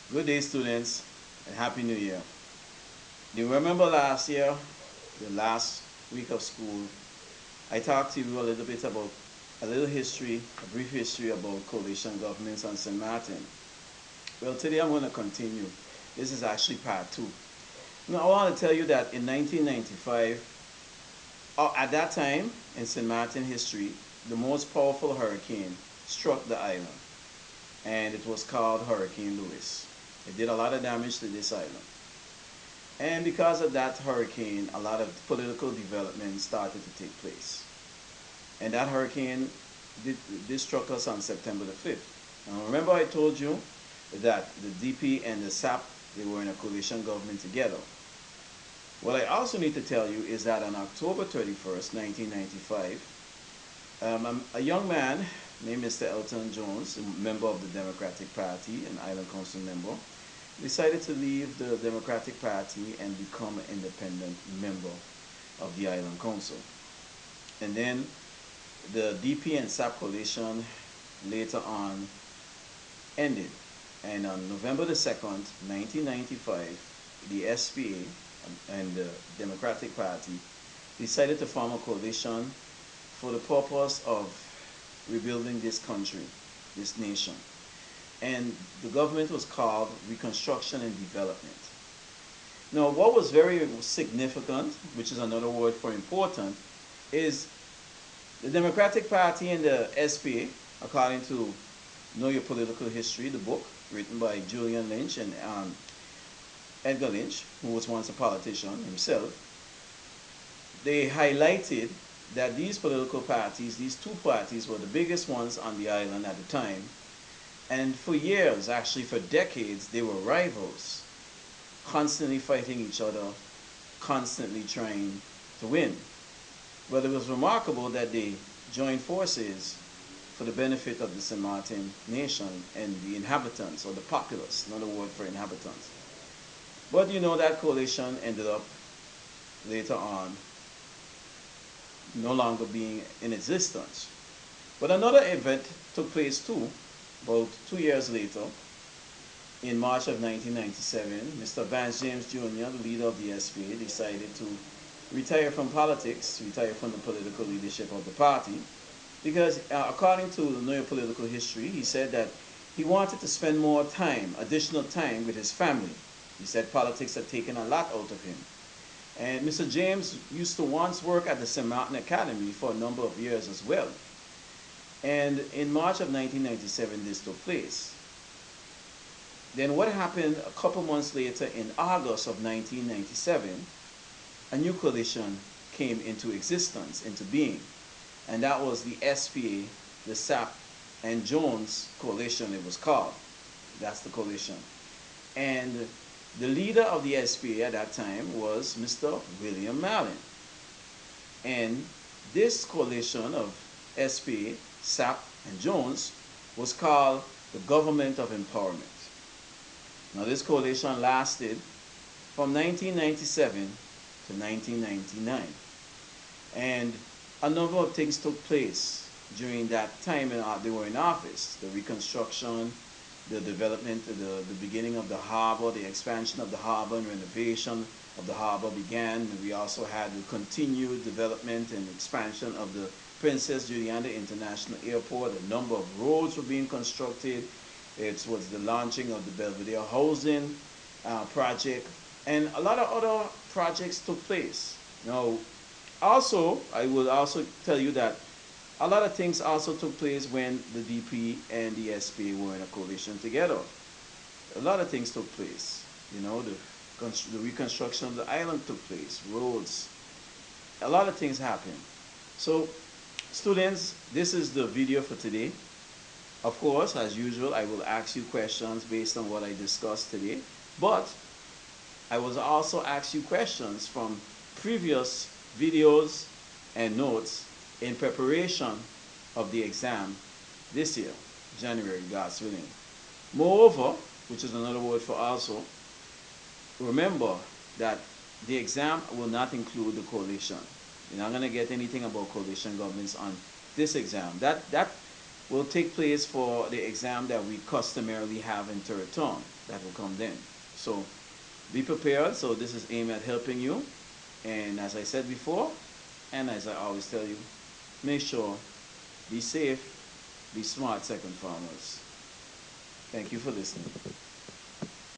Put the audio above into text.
Good day, students, and Happy New Year. Do you remember last year, the last week of school, I talked to you a little bit about a little history, a brief history about coalition governments on St. Martin. Well, today I'm going to continue. This is actually part two. Now, I want to tell you that in 1995, at that time in St. Martin history, the most powerful hurricane struck the island, and it was called Hurricane Lewis. It did a lot of damage to this island. And because of that hurricane, a lot of political development started to take place. And that hurricane did struck us on September the 5th. Now remember I told you that the DP and the SAP, they were in a coalition government together. What I also need to tell you is that on October 31st, 1995, a young man named Mr. Elton Jones, a member of the Democratic Party, an Island Council member, decided to leave the Democratic Party and become an independent member of the Island Council. And then the DP and SAP coalition later on ended. And on November the 2nd, 1995, the SPA and the Democratic Party decided to form a coalition for the purpose of rebuilding this country, this nation. And the government was called Reconstruction and Development. Now, what was very significant, which is another word for important, is the Democratic Party and the SPA, according to Know Your Political History, the book written by Julian Lynch and Edgar Lynch, who was once a politician himself, they highlighted that these political parties, these two parties, were the biggest ones on the island at the time. And for years, actually for decades, they were rivals, constantly fighting each other, constantly trying to win. But it was remarkable that they joined forces for the benefit of the St. Martin nation and the inhabitants, or the populace, another word for inhabitants. But you know that coalition ended up later on no longer being in existence. But another event took place too, about 2 years later. In March of 1997, Mr. Vance James Jr., the leader of the SPA, decided to retire from politics, retire from the political leadership of the party, because according to the Know Your Political History, he said that he wanted to spend more time, additional time with his family. He said politics had taken a lot out of him. And Mr. James used to once work at the St. Martin Academy for a number of years as well. And in March of 1997, this took place. Then what happened a couple months later in August of 1997, a new coalition came into existence, into being. And that was the SPA, the SAP, and Jones coalition, it was called. That's the coalition. And the leader of the SPA at that time was Mr. William Mallon. And this coalition of SPA, SAP, and Jones was called the Government of Empowerment. Now this coalition lasted from 1997 to 1999. And a number of things took place during that time they were in office. The reconstruction, the development, the beginning of the harbor, the expansion of the harbor and renovation of the harbor began. And we also had the continued development and expansion of the Princess Juliana International Airport. A number of roads were being constructed. It was the launching of the Belvedere Housing project, and a lot of other projects took place. Now, also, I will also tell you that a lot of things also took place when the DP and the SPA were in a coalition together. A lot of things took place. You know, the reconstruction of the island took place, roads, a lot of things happened. So, students, this is the video for today. Of course, as usual, I will ask you questions based on what I discussed today, but I will also ask you questions from previous videos and notes in preparation of the exam this year, January, God's willing. Moreover, which is another word for also, remember that the exam will not include the coalition. You're not going to get anything about coalition governments on this exam. That will take place for the exam that we customarily have in third term that will come then. So be prepared. So this is aimed at helping you. And as I said before, and as I always tell you, make sure, be safe, be smart, second farmers. Thank you for listening.